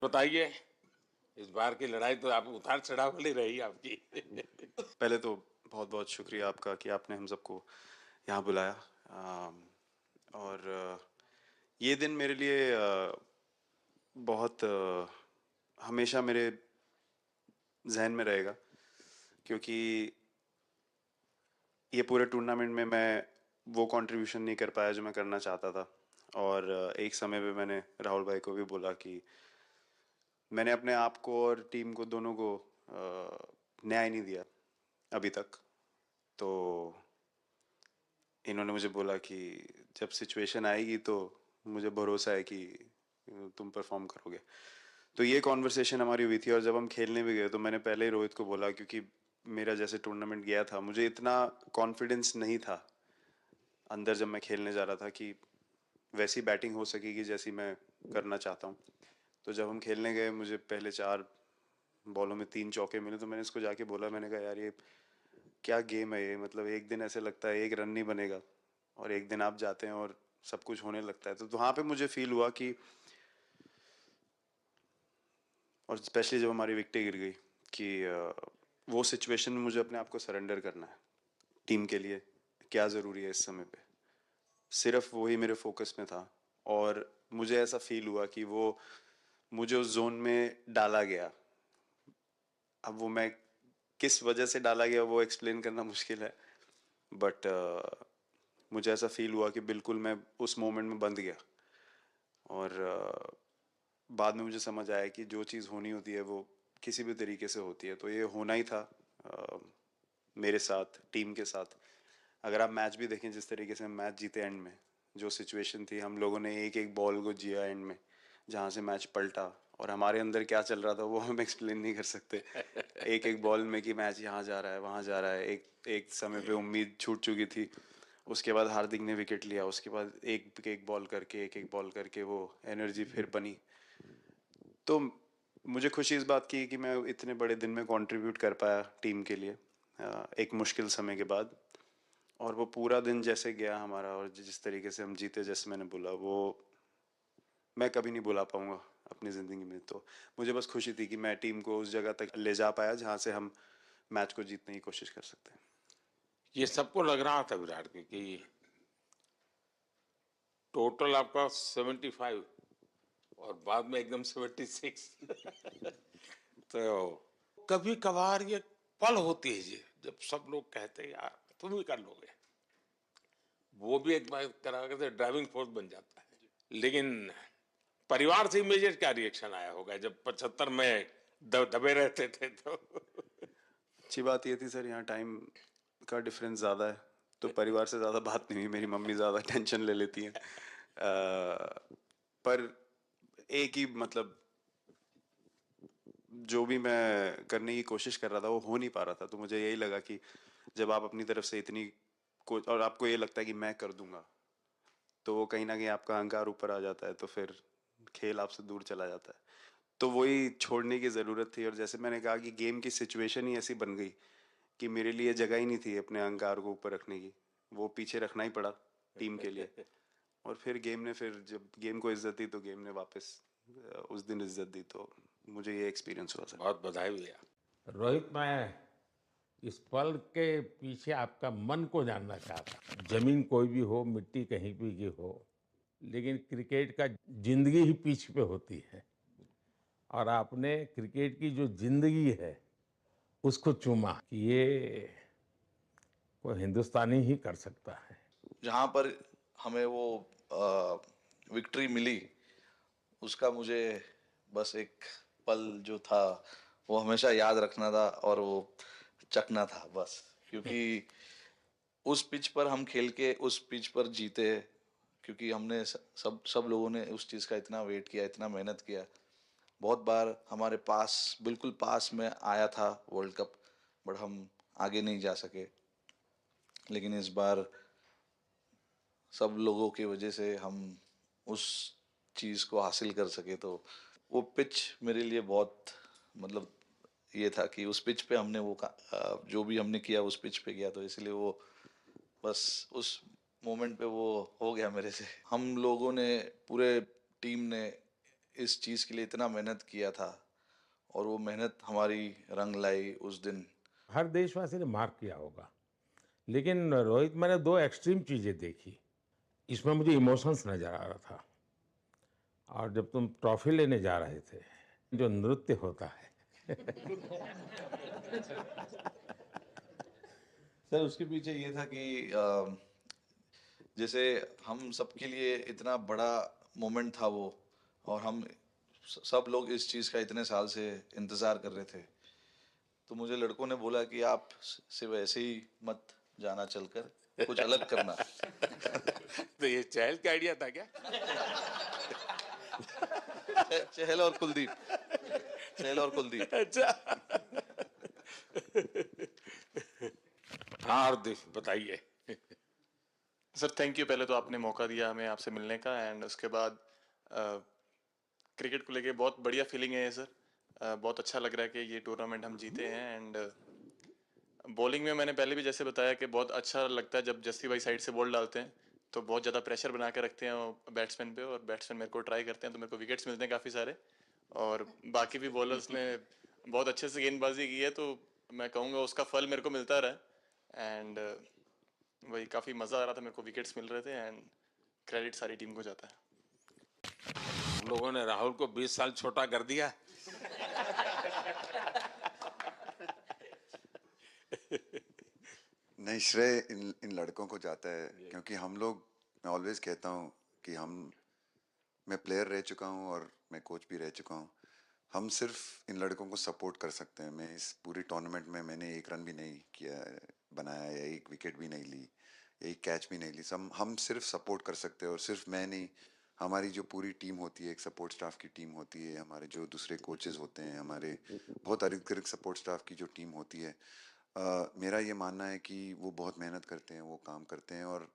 बताइए, इस बार की लड़ाई तो आप उतार चढ़ाव वाली रही आपकी। पहले तो बहुत बहुत शुक्रिया आपका कि आपने हम सबको यहाँ बुलाया। और ये दिन मेरे लिए बहुत हमेशा मेरे जहन में रहेगा, क्योंकि ये पूरे टूर्नामेंट में मैं वो कंट्रीब्यूशन नहीं कर पाया जो मैं करना चाहता था। और एक समय पे मैंने राहुल भाई को भी बोला कि मैंने अपने आप को और टीम को दोनों को न्याय नहीं दिया अभी तक। तो इन्होंने मुझे बोला कि जब सिचुएशन आएगी तो मुझे भरोसा है कि तुम परफॉर्म करोगे। तो ये कॉन्वर्सेशन हमारी हुई थी, और जब हम खेलने भी गए तो मैंने पहले ही रोहित को बोला, क्योंकि मेरा जैसे टूर्नामेंट गया था मुझे इतना कॉन्फिडेंस नहीं था अंदर जब मैं खेलने जा रहा था कि वैसी बैटिंग हो सकेगी जैसी मैं करना चाहता हूँ। तो जब हम खेलने गए मुझे पहले 4 बॉलों में 3 चौके मिले, तो मैंने इसको जाके बोला, मैंने कहा यार ये क्या गेम है ये, मतलब एक दिन ऐसे लगता है एक रन नहीं बनेगा और एक दिन आप जाते हैं और सब कुछ होने लगता है। तो वहाँ पे मुझे फील हुआ कि, और स्पेशली जब हमारी विकेटें गिर गई, कि वो सिचुएशन में मुझे अपने आप को सरेंडर करना है। टीम के लिए क्या ज़रूरी है इस समय पे, सिर्फ वही मेरे फोकस में था। और मुझे ऐसा फील हुआ कि वो मुझे उस जोन में डाला गया। अब वो मैं किस वजह से डाला गया वो एक्सप्लेन करना मुश्किल है, बट मुझे ऐसा फील हुआ कि बिल्कुल मैं उस मोमेंट में बंध गया। और बाद में मुझे समझ आया कि जो चीज़ होनी होती है वो किसी भी तरीके से होती है, तो ये होना ही था मेरे साथ, टीम के साथ। अगर आप मैच भी देखें, जिस तरीके से हम मैच जीते एंड में, जो सिचुएशन थी, हम लोगों ने एक एक बॉल को जिया एंड में, जहाँ से मैच पलटा, और हमारे अंदर क्या चल रहा था वो हम एक्सप्लेन नहीं कर सकते। एक एक बॉल में कि मैच यहाँ जा रहा है वहाँ जा रहा है, एक एक समय पे उम्मीद छूट चुकी थी। उसके बाद हार्दिक ने विकेट लिया, उसके बाद एक एक बॉल करके एक एक बॉल करके वो एनर्जी फिर बनी। तो मुझे खुशी इस बात की कि मैं इतने बड़े दिन में कंट्रीब्यूट कर पाया टीम के लिए, एक मुश्किल समय के बाद। और वो पूरा दिन जैसे गया हमारा, और जिस तरीके से हम जीते, जैसे मैंने बोला, वो मैं कभी नहीं भुला पाऊंगा अपनी ज़िंदगी में। तो मुझे बस खुशी थी कि मैं टीम को उस जगह तक ले जा पाया जहाँ से हम मैच को जीतने की कोशिश कर सकते हैं। ये सबको लग रहा था विराट के कि टोटल आपका 75 और बाद में एकदम 76। तो कभी कभार ये पल होती है जी, जब सब लोग कहते हैं यार तुम ही कर लोगे, वो भी एक बार करा के ड्राइविंग फोर्स बन जाता है। लेकिन परिवार से इमीडिएट क्या रिएक्शन आया होगा जब 75 में दबे रहते थे तो? अच्छी बात ये थी सर, यहाँ टाइम का डिफरेंस ज़्यादा है, तो परिवार से ज़्यादा बात नहीं हुई। मेरी मम्मी ज़्यादा टेंशन ले लेती हैं। पर एक ही मतलब, जो भी मैं करने की कोशिश कर रहा था वो हो नहीं पा रहा था। तो मुझे यही लगा कि जब आप अपनी तरफ से इतनी और आपको ये लगता है कि मैं कर दूंगा, तो वो कहीं ना कहीं आपका अहंकार ऊपर आ जाता है, तो फिर खेल आपसे दूर चला जाता है। तो वही छोड़ने की ज़रूरत थी। और जैसे मैंने कहा कि गेम की सिचुएशन ही ऐसी बन गई कि मेरे लिए जगह ही नहीं थी अपने अहंकार को ऊपर रखने की, वो पीछे रखना ही पड़ा टीम के लिए। और फिर गेम ने, फिर जब गेम को इज्जत दी तो गेम ने वापस उस दिन इज्जत दी। तो मुझे ये एक्सपीरियंस हुआ सर। बहुत बधाई भैया। रोहित, मैं इस पल के पीछे आपका मन को जानना चाहता हूं। जमीन कोई भी हो, मिट्टी कहीं भी की हो, लेकिन क्रिकेट का जिंदगी ही पिच पे होती है, और आपने क्रिकेट की जो जिंदगी है उसको चुमा कि ये कोई हिंदुस्तानी ही कर सकता है। जहाँ पर हमें वो विक्ट्री मिली, उसका मुझे बस एक पल जो था वो हमेशा याद रखना था, और वो चखना था बस। क्योंकि उस पिच पर हम खेल के उस पिच पर जीते, क्योंकि हमने सब सब लोगों ने उस चीज़ का इतना वेट किया, इतना मेहनत किया। बहुत बार हमारे पास, बिल्कुल पास में आया था वर्ल्ड कप, बट हम आगे नहीं जा सके। लेकिन इस बार सब लोगों की वजह से हम उस चीज़ को हासिल कर सके। तो वो पिच मेरे लिए बहुत, मतलब ये था कि उस पिच पे हमने वो जो भी हमने किया उस पिच पे किया, तो इसलिए वो बस उस मोमेंट पे वो हो गया मेरे से। हम लोगों ने, पूरे टीम ने इस चीज़ के लिए इतना मेहनत किया था और वो मेहनत हमारी रंग लाई उस दिन। हर देशवासी ने मार्क किया होगा, लेकिन रोहित, मैंने दो एक्सट्रीम चीजें देखी। इसमें मुझे इमोशंस नजर आ रहा था। और जब तुम ट्रॉफी लेने जा रहे थे, जो नृत्य होता है, सर उसके पीछे ये था कि जैसे हम सबके लिए इतना बड़ा मोमेंट था वो, और हम सब लोग इस चीज़ का इतने साल से इंतज़ार कर रहे थे। तो मुझे लड़कों ने बोला कि आप सिर्फ ऐसे ही मत जाना, चलकर कुछ अलग करना। तो ये चहल का आइडिया था क्या? चहल और कुलदीप, चहल और कुलदीप। अच्छा। हाँ हार्दिक, बताइए। सर थैंक यू, पहले तो आपने मौका दिया हमें आपसे मिलने का, एंड उसके बाद क्रिकेट को लेके बहुत बढ़िया फीलिंग है ये सर। बहुत अच्छा लग रहा है कि ये टूर्नामेंट हम जीते हैं। एंड बॉलिंग में मैंने पहले भी जैसे बताया कि बहुत अच्छा लगता है जब जस्सी भाई साइड से बॉल डालते हैं, तो बहुत ज़्यादा प्रेशर बना के रखते हैं बैट्समैन पे, और बैट्समैन मेरे को ट्राई करते हैं तो मेरे को विकेट्स मिलते हैं काफ़ी सारे। और बाकी भी बॉलर्स ने बहुत अच्छे से गेंदबाजी की है, तो मैं कहूँगा उसका फल मेरे को मिलता रहा। एंड वही काफ़ी मज़ा आ रहा था, मेरे को विकेट्स मिल रहे थे, एंड क्रेडिट सारी टीम को जाता है। हम लोगों ने राहुल को 20 साल छोटा कर दिया। नहीं, श्रेय इन इन लड़कों को जाता है, क्योंकि हम लोग, मैं ऑलवेज कहता हूँ कि मैं प्लेयर रह चुका हूँ और मैं कोच भी रह चुका हूँ। हम सिर्फ इन लड़कों को सपोर्ट कर सकते हैं। मैं इस पूरी टूर्नामेंट में मैंने एक रन भी नहीं किया, बनाया, या एक विकेट भी नहीं ली, या एक कैच भी नहीं ली। हम सिर्फ सपोर्ट कर सकते हैं, और सिर्फ मैं नहीं, हमारी जो पूरी टीम होती है, एक सपोर्ट स्टाफ की टीम होती है, हमारे जो दूसरे कोचेस होते हैं, हमारे बहुत अधिक सपोर्ट स्टाफ की जो टीम होती है, मेरा ये मानना है कि वो बहुत मेहनत करते हैं, वो काम करते हैं, और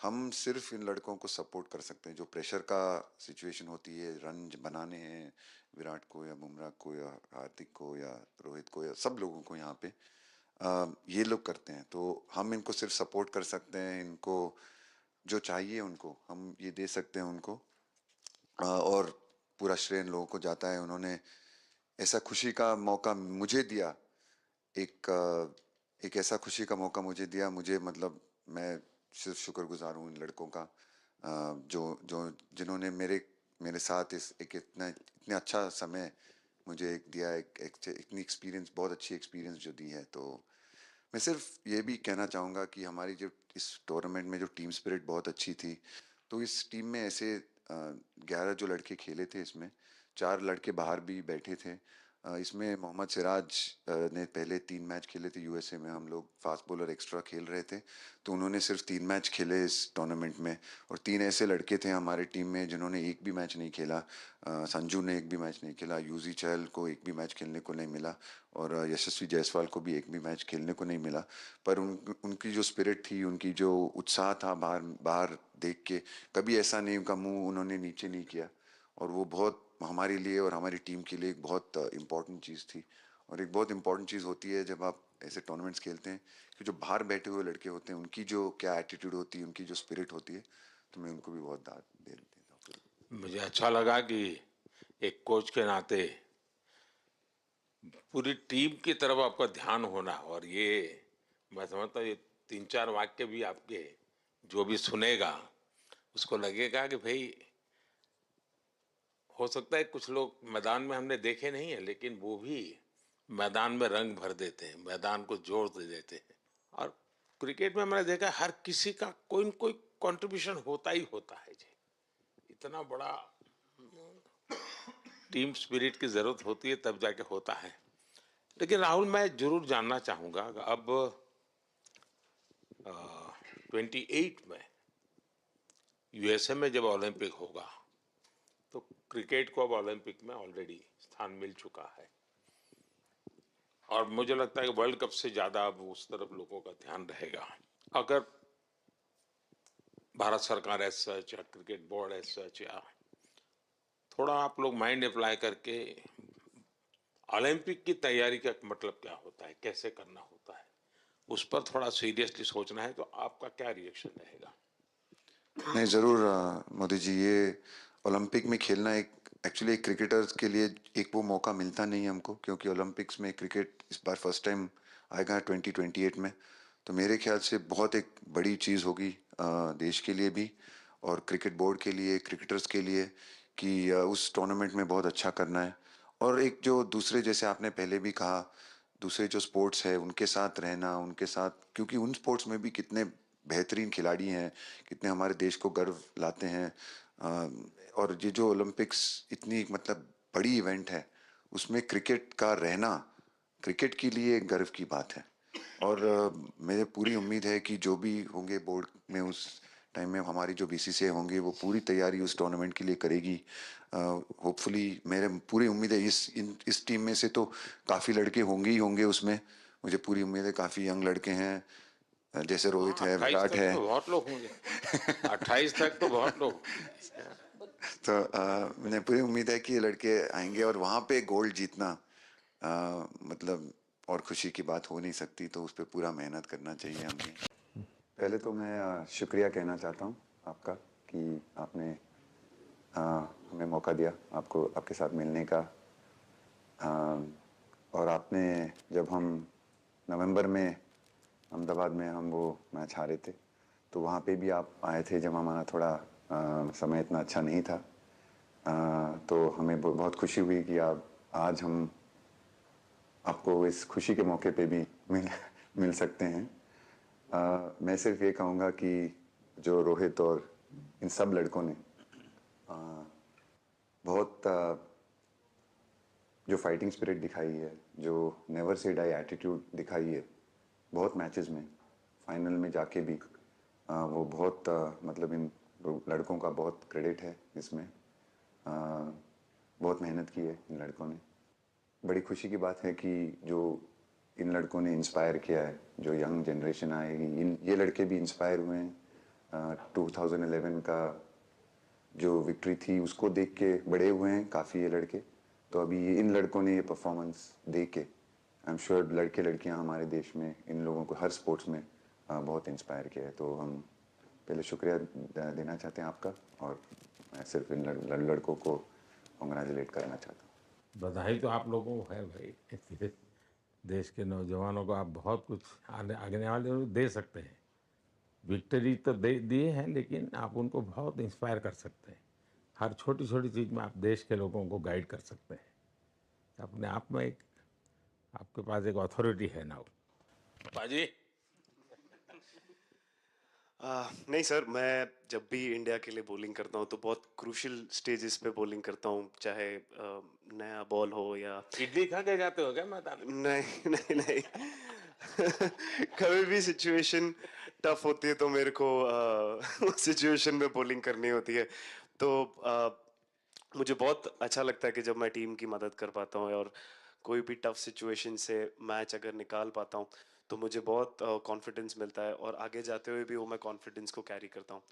हम सिर्फ इन लड़कों को सपोर्ट कर सकते हैं। जो प्रेशर का सिचुएशन होती है, रन बनाने हैं विराट को या बुमराह को या हार्दिक को या रोहित को या सब लोगों को यहाँ पे, ये लोग करते हैं। तो हम इनको सिर्फ सपोर्ट कर सकते हैं, इनको जो चाहिए उनको हम ये दे सकते हैं उनको। और पूरा श्रेय इन लोगों को जाता है। उन्होंने ऐसा खुशी का मौका मुझे दिया, एक ऐसा खुशी का मौका मुझे दिया। मुझे मतलब मैं सिर्फ शुक्रगुजार हूँ इन लड़कों का, जो जो जिन्होंने मेरे साथ एक इतने अच्छा समय मुझे दिया, इतनी एक्सपीरियंस, बहुत अच्छी एक्सपीरियंस जो दी है। तो मैं सिर्फ ये भी कहना चाहूँगा कि हमारी जो इस टूर्नामेंट में जो टीम स्पिरिट बहुत अच्छी थी। तो इस टीम में ऐसे 11 जो लड़के खेले थे, इसमें 4 लड़के बाहर भी बैठे थे। इसमें मोहम्मद सिराज ने पहले 3 मैच खेले थे यूएसए में। हम लोग फास्ट बॉलर एक्स्ट्रा खेल रहे थे, तो उन्होंने सिर्फ 3 मैच खेले इस टूर्नामेंट में। और 3 ऐसे लड़के थे हमारे टीम में जिन्होंने एक भी मैच नहीं खेला। संजू ने एक भी मैच नहीं खेला, यूजी चहल को एक भी मैच खेलने को नहीं मिला, और यशस्वी जायसवाल को भी एक भी मैच खेलने को नहीं मिला। पर उनकी जो स्पिरिट थी, उनकी जो उत्साह था, बाहर बाहर देख के कभी ऐसा नहीं, उनका मुंह उन्होंने नीचे नहीं किया। और वो बहुत हमारे लिए और हमारी टीम के लिए एक बहुत इम्पॉर्टेंट चीज़ थी। और एक बहुत इम्पॉर्टेंट चीज़ होती है जब आप ऐसे टूर्नामेंट्स खेलते हैं, कि जो बाहर बैठे हुए लड़के होते हैं, उनकी जो क्या एटीट्यूड होती है, उनकी जो स्पिरिट होती है, तो मैं उनको भी बहुत दाद दे देता हूँ। मुझे अच्छा लगा कि एक कोच के नाते पूरी टीम की तरफ आपका ध्यान होना। और ये मैं समझता हूँ ये 3-4 वाक्य भी आपके, जो भी सुनेगा उसको लगेगा कि भाई, हो सकता है कुछ लोग मैदान में हमने देखे नहीं है, लेकिन वो भी मैदान में रंग भर देते हैं, मैदान को जोर दे देते हैं। और क्रिकेट में मैंने देखा हर किसी का कोई न कोई कंट्रीब्यूशन होता ही होता है जी। इतना बड़ा टीम स्पिरिट की जरूरत होती है, तब जाके होता है। लेकिन राहुल, मैं जरूर जानना चाहूंगा, अब 28 में यूएसए में जब ओलंपिक होगा, तो क्रिकेट को अब ओलंपिक में ऑलरेडी स्थान मिल चुका है, और मुझे लगता है कि वर्ल्ड कप से ज्यादा अब उस तरफ लोगों का ध्यान रहेगा। अगर भारत सरकार एज सच या क्रिकेट बोर्ड एज सच, या थोड़ा आप लोग माइंड अप्लाई करके ओलंपिक की तैयारी का मतलब क्या होता है, कैसे करना होता है, उस पर थोड़ा सीरियसली सोचना है, तो आपका क्या रिएक्शन रहेगा? नहीं, ज़रूर मोदी जी, ये ओलंपिक में खेलना एक एक्चुअली क्रिकेटर्स के लिए एक वो मौका मिलता नहीं है हमको, क्योंकि ओलंपिक्स में क्रिकेट इस बार फर्स्ट टाइम आएगा 2028 में। तो मेरे ख्याल से बहुत एक बड़ी चीज़ होगी देश के लिए भी और क्रिकेट बोर्ड के लिए, क्रिकेटर्स के लिए, कि उस टूर्नामेंट में बहुत अच्छा करना है। और एक जो दूसरे, जैसे आपने पहले भी कहा, दूसरे जो स्पोर्ट्स है उनके साथ रहना, उनके साथ, क्योंकि उन स्पोर्ट्स में भी कितने बेहतरीन खिलाड़ी हैं, कितने हमारे देश को गर्व लाते हैं। और ये जो ओलंपिक्स इतनी मतलब बड़ी इवेंट है, उसमें क्रिकेट का रहना क्रिकेट के लिए एक गर्व की बात है। और मेरे पूरी उम्मीद है कि जो भी होंगे बोर्ड में उस टाइम में, हमारी जो बीसीसीआई होंगे वो पूरी तैयारी उस टूर्नामेंट के लिए करेगी। होपफुली मेरे पूरी उम्मीद है इस टीम में से तो काफ़ी लड़के होंगे ही होंगे उसमें। मुझे पूरी उम्मीद है, काफ़ी यंग लड़के हैं, जैसे रोहित हाँ, है, 28 विराट तक है। तो बहुत लोग होंगे। 28 तक तो बहुत लोग होंगे। तो मुझे पूरी उम्मीद है कि ये लड़के आएंगे और वहाँ पे गोल्ड जीतना मतलब और खुशी की बात हो नहीं सकती। तो उस पर पूरा मेहनत करना चाहिए हमें। पहले तो मैं शुक्रिया कहना चाहता हूँ आपका कि आपने हमें मौका दिया आपको आपके साथ मिलने का। और आपने, जब हम नवंबर में अहमदाबाद में हम वो मैच हारे थे, तो वहाँ पे भी आप आए थे जब हमारा थोड़ा समय इतना अच्छा नहीं था। तो हमें बहुत खुशी हुई कि आप आज हम आपको इस खुशी के मौके पे भी मिल सकते हैं। मैं सिर्फ ये कहूँगा कि जो रोहित और इन सब लड़कों ने बहुत जो फाइटिंग स्पिरिट दिखाई है, जो नेवर से डाई एटीट्यूड दिखाई है, बहुत मैचेस में फाइनल में जाके भी वो बहुत मतलब इन लड़कों का बहुत क्रेडिट है इसमें। बहुत मेहनत की है इन लड़कों ने। बड़ी खुशी की बात है कि जो इन लड़कों ने इंस्पायर किया है, जो यंग जनरेशन आएगी, ये लड़के भी इंस्पायर हुए हैं। 2011 का जो विक्ट्री थी उसको देख के बड़े हुए हैं काफ़ी ये लड़के। तो अभी इन लड़कों ने ये परफॉर्मेंस दे के, आई एम श्योर लड़के लड़कियां हमारे देश में इन लोगों को हर स्पोर्ट्स में बहुत इंस्पायर किया है। तो हम पहले शुक्रिया देना चाहते हैं आपका, और मैं सिर्फ इन लड़कों को कॉन्ग्रेचुलेट करना चाहता हूँ। बधाई तो आप लोगों को है भाई। देश के नौजवानों को आप बहुत कुछ आने वाले लोग दे सकते हैं। विक्ट्री तो दे दिए हैं, लेकिन आप उनको बहुत इंस्पायर कर सकते हैं। हर छोटी छोटी चीज़ में आप देश के लोगों को गाइड कर सकते हैं। अपने आप में एक आपके पास एक अथॉरिटी है ना। बाजी नहीं सर, मैं जब भी इंडिया के लिए बॉलिंग करता हूँ तो बहुत क्रूशियल स्टेजेस पे बॉलिंग करता हूँ, चाहे नया बॉल हो या इडली खा के जाते हो क्या मैदान में? नहीं नहीं नहीं। कभी भी सिचुएशन टफ होती है तो मेरे को उस सिचुएशन में बॉलिंग करनी होती है। तो मुझे बहुत अच्छा लगता है कि जब मैं टीम की मदद कर पाता हूँ और कोई भी टफ सिचुएशन से मैच अगर निकाल पाता हूँ, तो मुझे बहुत कॉन्फिडेंस मिलता है और आगे जाते हुए भी वो मैं कॉन्फिडेंस को कैरी करता हूँ।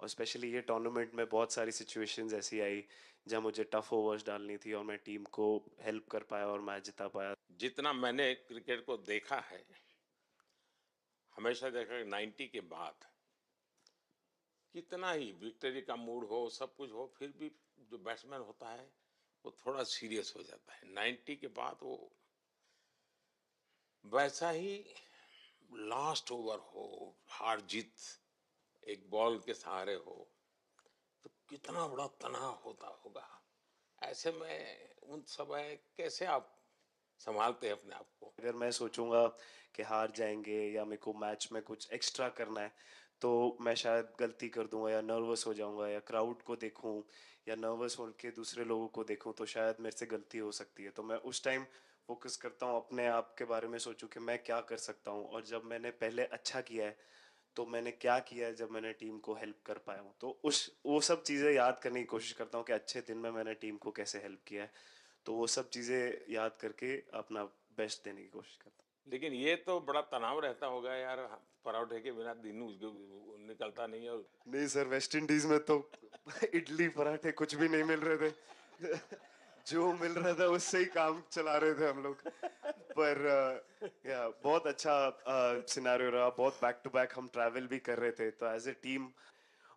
और स्पेशली ये टूर्नामेंट में बहुत सारी सिचुएशंस ऐसी आई जहाँ मुझे टफ ओवर्स डालनी थी और मैं टीम को हेल्प कर पाया और मैच जिता पाया। जितना मैंने क्रिकेट को देखा है, हमेशा देखा 90 के बाद कितना ही विक्ट्री का मूड हो, सब कुछ हो, फिर भी जो बैट्समैन होता है वो थोड़ा सीरियस हो जाता है। 90 के बाद वो वैसा ही लास्ट ओवर हो, हार जीत एक बॉल के सहारे हो, तो कितना बड़ा तनाव होता होगा। ऐसे में उन समय कैसे आप संभालते हैं अपने आप को? अगर मैं सोचूंगा कि हार जाएंगे या मेरे को मैच में कुछ एक्स्ट्रा करना है, तो मैं शायद गलती कर दूंगा या नर्वस हो जाऊंगा या क्राउड को देखूं या नर्वस होकर दूसरे लोगों को देखूं, तो शायद मेरे से गलती हो सकती है। तो मैं उस टाइम फोकस करता हूं अपने आप के बारे में, सोचूं कि मैं क्या कर सकता हूं और जब मैंने पहले अच्छा किया है तो मैंने क्या किया है, जब मैंने टीम को हेल्प कर पाया हूँ, तो उस वो सब चीज़ें याद करने की कोशिश करता हूँ कि अच्छे दिन में मैंने टीम को कैसे हेल्प किया है। तो वो सब चीज़ें याद करके अपना बेस्ट देने की कोशिश करता लेकिन ये तो बड़ा तनाव रहता होगा यार, पराठे के बिना दिन निकलता नहीं है। और हूँ। नहीं सर, वेस्ट इंडीज में तो इडली पराठे कुछ भी नहीं मिल रहे थे। जो मिल रहा था उससे ही काम चला रहे थे हम लोग। पर या बहुत अच्छा सिनेरियो रहा, बहुत बैक टू बैक हम ट्रैवल भी कर रहे थे, तो एज ए टीम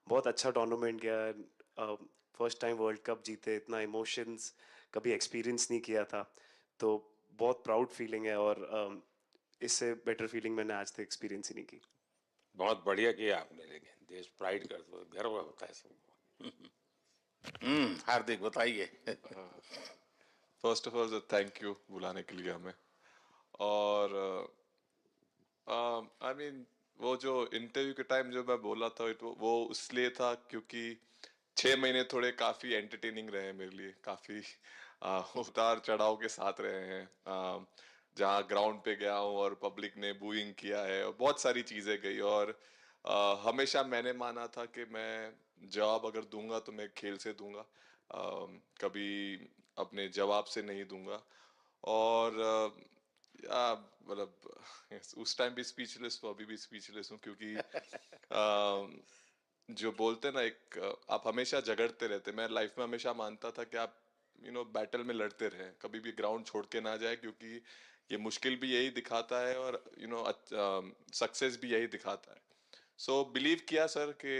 बहुत अच्छा टूर्नामेंट गया। फर्स्ट टाइम वर्ल्ड कप जीते, इतना इमोशंस कभी एक्सपीरियंस नहीं किया था, तो बहुत प्राउड फीलिंग है। और इससे बेटर फीलिंग मैंने आज तक एक्सपीरियंस ही नहीं की। बहुत बढ़िया किया आपने, लेकिन देश प्राइड कर दो, गर्व होता है सबको। हार्दिक बताइए। First of all thank you बुलाने के लिए हमें। और आई मीन वो जो इंटरव्यू के टाइम जो मैं बोला था वो इसलिए था क्योंकि 6 महीने थोड़े काफी एंटरटेनिंग रहे मेरे लिए, काफी उतार चढ़ाव के साथ रहे हैं। जहाँ ग्राउंड पे गया हूँ और पब्लिक ने बूइंग किया है और बहुत सारी चीजें गई, और हमेशा मैंने माना था कि मैं जवाब अगर दूंगा तो मैं खेल से दूंगा, कभी अपने जवाब से नहीं दूंगा। और मतलब उस टाइम भी स्पीचलेस हूँ, अभी भी स्पीचलेस हूँ, क्योंकि जो बोलते ना एक आप हमेशा झगड़ते रहते। मैं लाइफ में हमेशा मानता था कि आप बैटल में लड़ते रहे, कभी भी ग्राउंड छोड़ के ना जाए, क्योंकि ये मुश्किल भी यही दिखाता है और सक्सेस भी यही दिखाता है। सो बिलीव किया सर कि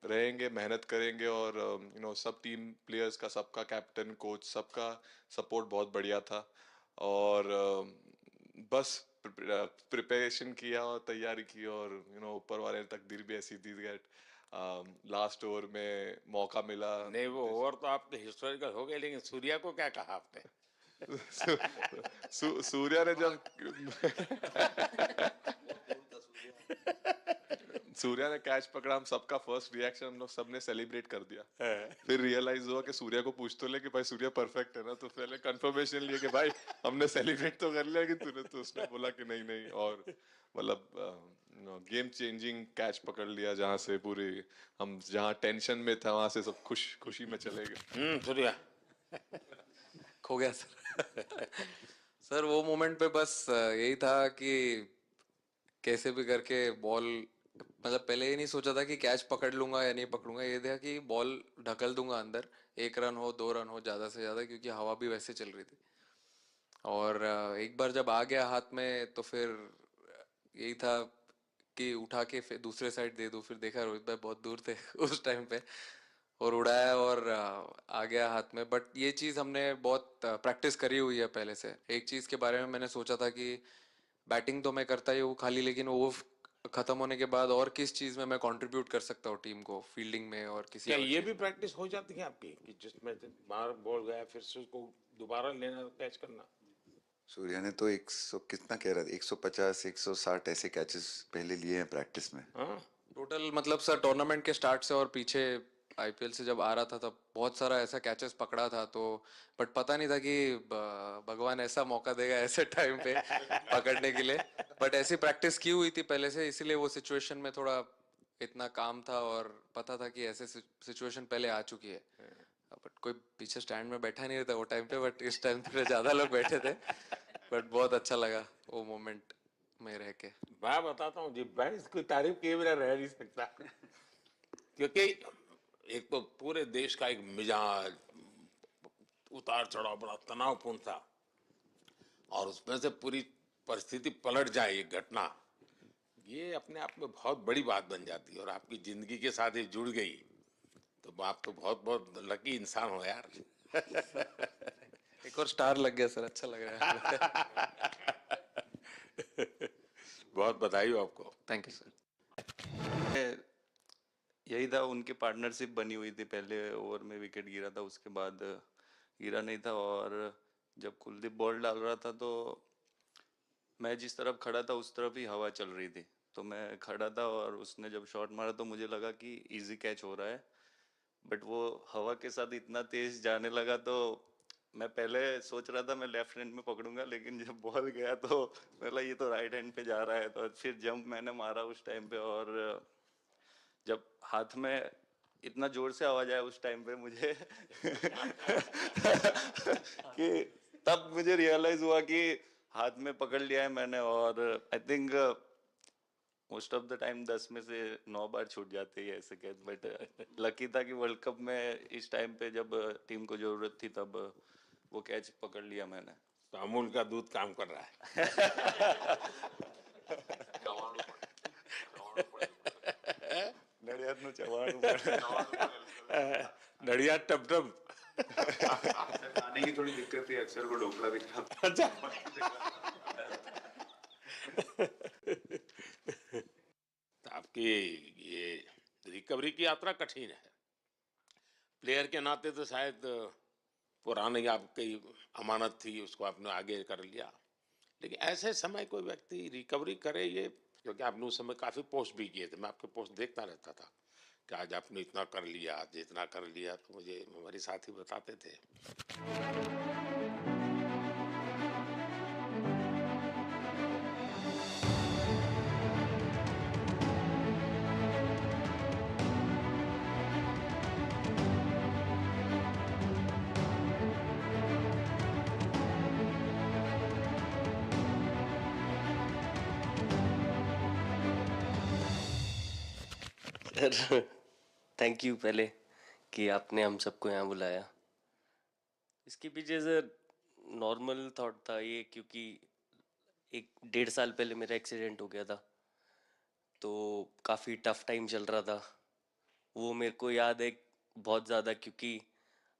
रहेंगे, मेहनत करेंगे, और सब टीम प्लेयर्स का, सबका कैप्टन कोच सबका सपोर्ट बहुत बढ़िया था। और बस प्रिपरेशन किया और तैयारी की, और ऊपर वाले ने तकदीर भी ऐसी दी दैट लास्ट ओवर में मौका मिला। नहीं, वो ओवर तो आपके हिस्टोरिकल हो गए, लेकिन सूर्या को क्या कहा आपने? सूर्या ने जब सूर्या ने कैच पकड़ा, हम सबका फर्स्ट रिएक्शन, हम लोग सबने सेलिब्रेट कर दिया। फिर रियलाइज हुआ कि सूर्या को पूछ तो ले कि भाई सूर्या परफेक्ट है ना, तो पहले कंफर्मेशन लिए कि भाई हमने सेलिब्रेट तो कर लिया कि तूने, तो उसने बोला कि नहीं नहीं, और मतलब गेम चेंजिंग कैच पकड़ लिया, जहाँ से पूरी हम जहाँ टेंशन में था वहां से सब खुशी में चले गए। सूर्या खो गया सर। सर वो मोमेंट पे बस यही था कि कैसे भी करके बॉल, मतलब पहले ये नहीं सोचा था कि कैच पकड़ लूंगा या नहीं पकड़ूंगा, ये था कि बॉल ढकल दूंगा अंदर, 1 रन हो 2 रन हो ज्यादा से ज्यादा, क्योंकि हवा भी वैसे चल रही थी। और एक बार जब आ गया हाथ में तो फिर यही था कि उठा के फिर दूसरे साइड दे दूं। फिर देखा रोहित भाई बहुत दूर थे उस टाइम पे, और उड़ाया और आ गया हाथ में। बट ये चीज़ हमने बहुत प्रैक्टिस करी हुई है पहले से। एक चीज़ के बारे में मैंने सोचा था कि बैटिंग तो मैं करता ही हूँ खाली, लेकिन वो खत्म होने के बाद और किस चीज़ में मैं कंट्रीब्यूट कर सकता हूँ टीम को, फील्डिंग में और किसी क्या और ये चीज़ भी में। प्रैक्टिस हो जाती है आपकी कि जिसमें बाहर बॉल गया फिर से उसको दोबारा लेना, कैच करना? सूर्या ने तो 100 कितना कह रहा था, 150 160 ऐसे कैचेस पहले लिए हैं प्रैक्टिस में। हाँ, टोटल मतलब सर टूर्नामेंट के स्टार्ट से और पीछे आईपीएल से जब आ रहा था तब बहुत सारा ऐसा कैचेस पकड़ा था, तो बट पता नहीं था कि भगवान ऐसा मौका देगा ऐसे टाइम पे पकड़ने के लिए। बट ऐसी प्रैक्टिस की हुई थी पहले से, इसीलिए वो सिचुएशन में थोड़ा इतना काम था और पता था कि ऐसे सिचुएशन पहले आ चुकी है। बट कोई पीछे स्टैंड में बैठा नहीं रहता वो टाइम पे, बट इस टाइम पे ज्यादा लोग बैठे थे। बट बहुत अच्छा लगा वो मोमेंट में रह के। मैं बताता हूँ जी, मैं इसकी तारीफ किए बिना रह नहीं सकता, क्योंकि एक तो पूरे देश का एक मिजाज, उतार चढ़ाव बड़ा तनावपूर्ण था, और उसमें से पूरी परिस्थिति पलट जाए, ये घटना, ये अपने आप में बहुत बड़ी बात बन जाती है, और आपकी जिंदगी के साथ ये जुड़ गई, तो आप तो बहुत बहुत लकी इंसान हो यार। एक और स्टार लग गया सर, अच्छा लग रहा है। बहुत बधाई हो आपको। Thank you sir. यही था, उनकी पार्टनरशिप बनी हुई थी। पहले ओवर में विकेट गिरा था, उसके बाद गिरा नहीं था। और जब कुलदीप बॉल डाल रहा था तो मैं जिस तरफ खड़ा था उस तरफ ही हवा चल रही थी, तो मैं खड़ा था और उसने जब शॉट मारा तो मुझे लगा कि इजी कैच हो रहा है। बट वो हवा के साथ इतना तेज जाने लगा, तो मैं पहले सोच रहा था मैं लेफ्ट हैंड में पकड़ूंगा, लेकिन जब बॉल गया तो बोला ये तो राइट हैंड पे जा रहा है। तो फिर जंप मैंने मारा उस टाइम पे, और जब हाथ में इतना जोर से आवाज आया उस टाइम पे मुझे कि तब मुझे रियलाइज हुआ कि हाथ में पकड़ लिया है मैंने। और I think most of the time 10 में से 9 बार छूट जाते हैं ऐसे कैच। बट लकी था कि वर्ल्ड कप में इस टाइम पे जब टीम को जरूरत थी तब वो कैच पकड़ लिया मैंने। तो अमूल का दूध काम कर रहा है। નડિયાદનું ચવાણું नड़िया टप टप। खाने की थोड़ी दिक्कत थी, अक्सर को ढोकला दिखा। अच्छा। तो आपकी ये रिकवरी की यात्रा कठिन है। प्लेयर के नाते तो शायद पुरानी आपकी अमानत थी, उसको आपने आगे कर लिया, लेकिन ऐसे समय कोई व्यक्ति रिकवरी करे, ये क्योंकि आपने उस समय काफ़ी पोस्ट भी किए थे, मैं आपके पोस्ट देखता रहता था कि आज आपने इतना कर लिया, आज इतना कर लिया, तो मुझे हमारे साथी बताते थे। सर थैंक यू पहले कि आपने हम सबको यहाँ बुलाया। इसके पीछे सर नॉर्मल थॉट था ये, क्योंकि 1-1.5 साल पहले मेरा एक्सीडेंट हो गया था, तो काफ़ी टफ टाइम चल रहा था। वो मेरे को याद है बहुत ज़्यादा, क्योंकि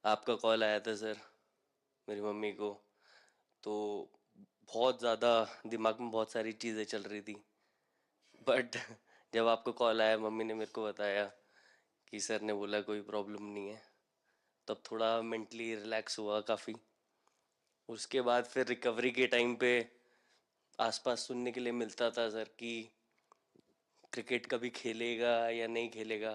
आपका कॉल आया था सर मेरी मम्मी को, तो बहुत ज़्यादा दिमाग में बहुत सारी चीज़ें चल रही थी। बट जब आपका कॉल आया, मम्मी ने मेरे को बताया कि सर ने बोला कोई प्रॉब्लम नहीं है, तब थोड़ा मेंटली रिलैक्स हुआ काफ़ी। उसके बाद फिर रिकवरी के टाइम पे आसपास सुनने के लिए मिलता था सर कि क्रिकेट कभी खेलेगा या नहीं खेलेगा,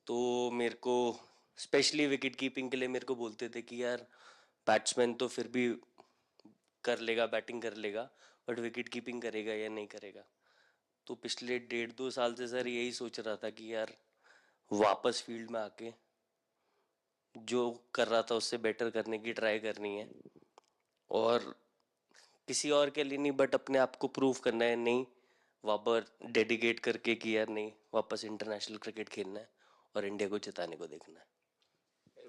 तो मेरे को स्पेशली विकेट कीपिंग के लिए मेरे को बोलते थे कि यार बैट्समैन तो फिर भी कर लेगा, बैटिंग कर लेगा, बट विकेट कीपिंग करेगा या नहीं करेगा। तो पिछले 1.5-2 साल से सर यही सोच रहा था कि यार वापस फील्ड में आके जो कर रहा था उससे बेटर करने की ट्राई करनी है, और किसी और के लिए नहीं बट अपने आप को प्रूव करना है, नहीं वापस डेडिकेट करके कि यार नहीं, वापस इंटरनेशनल क्रिकेट खेलना है और इंडिया को जिताने को देखना है।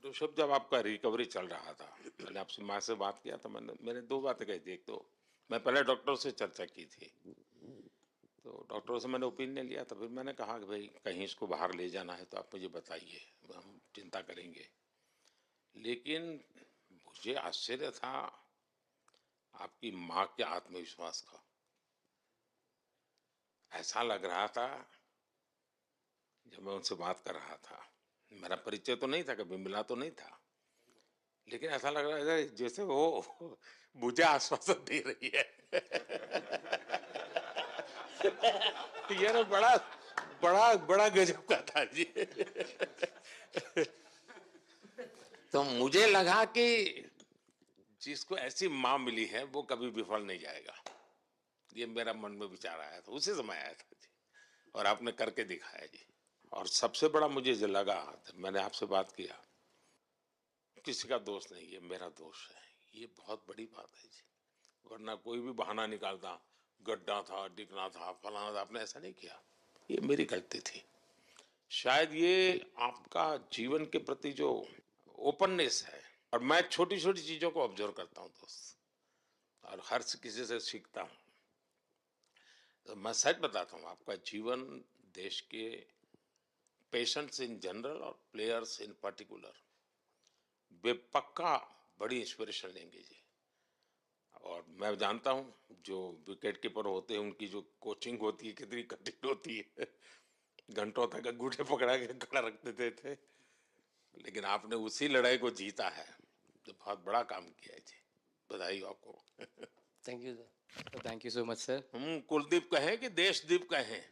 ऋषभ, जब आपका रिकवरी चल रहा था, मैंने आपसे माँ से बात किया था, मैंने दो बातें कही थी। एक तो मैं पहले डॉक्टर से चर्चा की थी, तो डॉक्टरों से मैंने ओपिनियन लिया था, फिर मैंने कहा कि भाई कहीं इसको बाहर ले जाना है तो आप मुझे बताइए, हम चिंता करेंगे। लेकिन मुझे आश्चर्य था आपकी माँ के आत्मविश्वास का। ऐसा लग रहा था जब मैं उनसे बात कर रहा था, मेरा परिचय तो नहीं था, कभी मिला तो नहीं था, लेकिन ऐसा लग रहा है जैसे वो मुझे आश्वासन दे रही है। ये ना बड़ा बड़ा बड़ा गजब का था जी। तो मुझे लगा कि जिसको ऐसी माँ मिली है वो कभी विफल नहीं जाएगा, ये मेरा मन में विचार आया था, उसी समय आया था जी, और आपने करके दिखाया जी। और सबसे बड़ा मुझे जो लगा, मैंने आपसे बात किया, किसी का दोष नहीं, ये मेरा दोष है, ये बहुत बड़ी बात है जी। वरना कोई भी बहाना निकालता, गड्ढा था, डिगना था, फलाना था, आपने ऐसा नहीं किया, ये मेरी गलती थी। शायद ये आपका जीवन के प्रति जो ओपननेस है, और मैं छोटी छोटी चीजों को ऑब्जर्व करता हूँ दोस्त, और हर किसी से सीखता हूँ। तो मैं सच बताता हूँ, आपका जीवन देश के पेशेंट्स इन जनरल और प्लेयर्स इन पर्टिकुलर वे पक्का बड़ी इंस्पिरेशन लेंगे जी। और मैं जानता हूँ जो विकेट कीपर होते हैं उनकी जो कोचिंग होती है कितनी कठिन होती है। घंटों तक अंगूठे पकड़ा के खड़ा रख देते थे, लेकिन आपने उसी लड़ाई को जीता है, तो बहुत बड़ा काम किया है जी, बधाई हो आपको। Thank you sir. Thank you so much sir. हम कुलदीप कहें कि देशदीप कहें?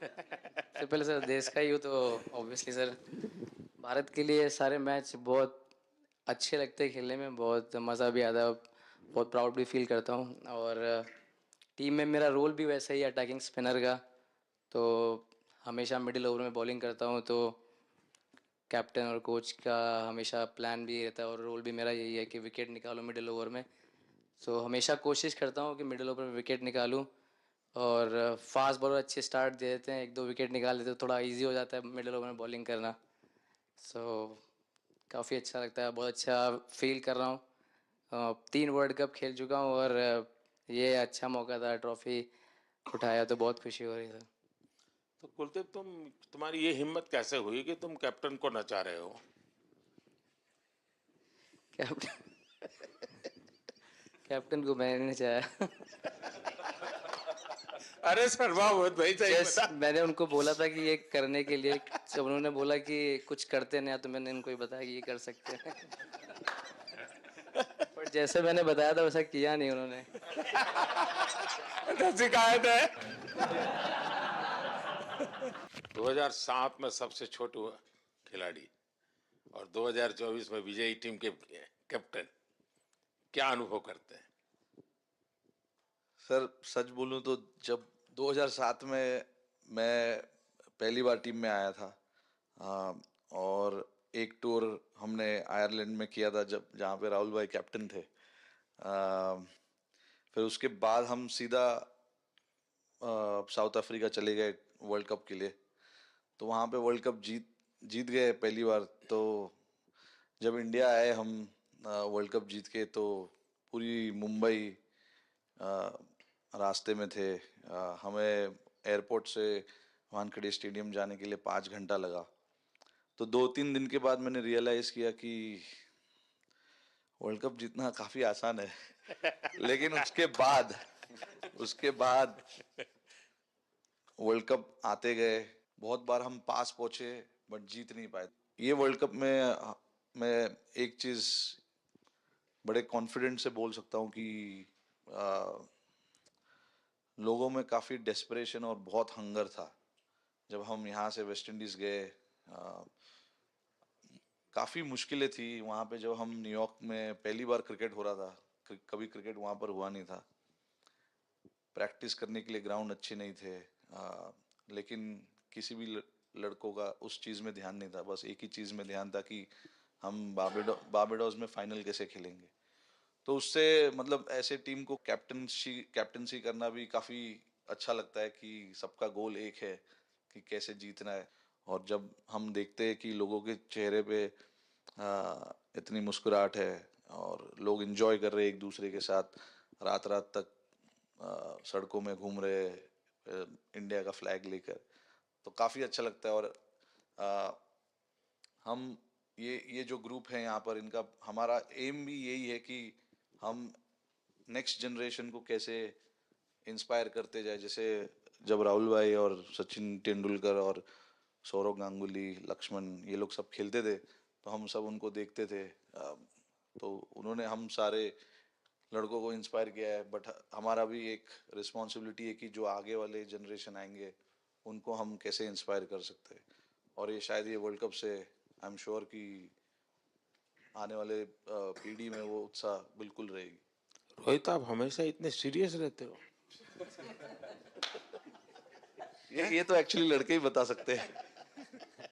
सबसे पहले सर देश का ही हो तो ऑब्वियसली सर भारत के लिए सारे मैच बहुत अच्छे लगते हैं खेलने में, बहुत मज़ा भी आता है, बहुत प्राउड भी फील करता हूँ। और टीम में मेरा रोल भी वैसा ही अटैकिंग स्पिनर का, तो हमेशा मिडिल ओवर में बॉलिंग करता हूँ, तो कैप्टन और कोच का हमेशा प्लान भी रहता है और रोल भी मेरा यही है कि विकेट निकालो मिडिल ओवर में। सो हमेशा कोशिश करता हूँ कि मिडिल ओवर में विकेट निकालूँ, और फास्ट बॉलर अच्छे स्टार्ट दे देते हैं, 1-2 विकेट निकाल देते हैं तो थोड़ा इजी हो जाता है मिडिल ओवर में बॉलिंग करना। सो काफ़ी अच्छा लगता है, बहुत अच्छा फील कर रहा हूँ। 3 वर्ल्ड कप खेल चुका हूँ और ये अच्छा मौका था, ट्रॉफी उठाया तो बहुत खुशी हो रही है। तो कुलदीप, तुम्हारी ये हिम्मत कैसे हुई कि तुम कैप्टन को नचा रहे हो? कैप्टन को मैंने नहीं चाहा। अरे सर वाह, बहुत भाई सही जस्ट बता। मैंने उनको बोला था कि ये करने के लिए, जब उन्होंने बोला कि कुछ करते नहीं तो मैंने इनको ही बताया कि ये कर सकते हैं। पर जैसे मैंने बताया था वैसा किया नहीं उन्होंने। तो शिकायत है। 2007 में सबसे छोटे खिलाड़ी और 2024 में विजयी टीम के कैप्टन, क्या अनुभव करते हैं? सर सच बोलूं तो जब 2007 में मैं पहली बार टीम में आया था, और एक टूर हमने आयरलैंड में किया था जब जहाँ पे राहुल भाई कैप्टन थे। फिर उसके बाद हम सीधा साउथ अफ्रीका चले गए वर्ल्ड कप के लिए। तो वहाँ पे वर्ल्ड कप जीत गए पहली बार। तो जब इंडिया आए हम वर्ल्ड कप जीत के, तो पूरी मुंबई रास्ते में थे। हमें एयरपोर्ट से वानखेड़े स्टेडियम जाने के लिए 5 घंटा लगा। तो 2-3 दिन के बाद मैंने रियलाइज किया कि वर्ल्ड कप जीतना काफी आसान है। लेकिन उसके बाद वर्ल्ड कप आते गए, बहुत बार हम पास पहुंचे बट जीत नहीं पाए। ये वर्ल्ड कप में मैं एक चीज बड़े कॉन्फिडेंट से बोल सकता हूँ कि लोगों में काफी डेस्परेशन और बहुत हंगर था। जब हम यहाँ से वेस्ट इंडीज गए, काफी मुश्किलें थी वहाँ पे। जब हम न्यूयॉर्क में पहली बार क्रिकेट हो रहा था, कभी क्रिकेट वहाँ पर हुआ नहीं था। प्रैक्टिस करने के लिए ग्राउंड अच्छे नहीं थे, लेकिन किसी भी लड़कों का उस चीज़ में ध्यान नहीं था। बस एक ही चीज़ में ध्यान था कि हम बारबाडोस में फाइनल कैसे खेलेंगे। तो उससे मतलब ऐसे टीम को कैप्टनसी करना भी काफ़ी अच्छा लगता है कि सबका गोल एक है कि कैसे जीतना है। और जब हम देखते हैं कि लोगों के चेहरे पे इतनी मुस्कुराहट है और लोग एंजॉय कर रहे हैं एक दूसरे के साथ, रात रात तक सड़कों में घूम रहे इंडिया का फ्लैग लेकर, तो काफ़ी अच्छा लगता है। और हम ये जो ग्रुप है यहाँ पर, इनका हमारा एम भी यही है कि हम नेक्स्ट जनरेशन को कैसे इंस्पायर करते जाए। जैसे जब राहुल भाई और सचिन तेंदुलकर और सौरव गांगुली, लक्ष्मण, ये लोग सब खेलते थे तो हम सब उनको देखते थे। तो उन्होंने हम सारे लड़कों को इंस्पायर किया है। बट हमारा भी एक रिस्पॉन्सिबिलिटी है कि जो आगे वाले जनरेशन आएंगे उनको हम कैसे इंस्पायर कर सकते हैं। और ये शायद ये वर्ल्ड कप से आई एम श्योर कि आने वाले पीढ़ी में वो उत्साह बिल्कुल रहेगी। रोहित, आप हमेशा इतने सीरियस रहते हो। ये तो एक्चुअली लड़के ही बता सकते हैं।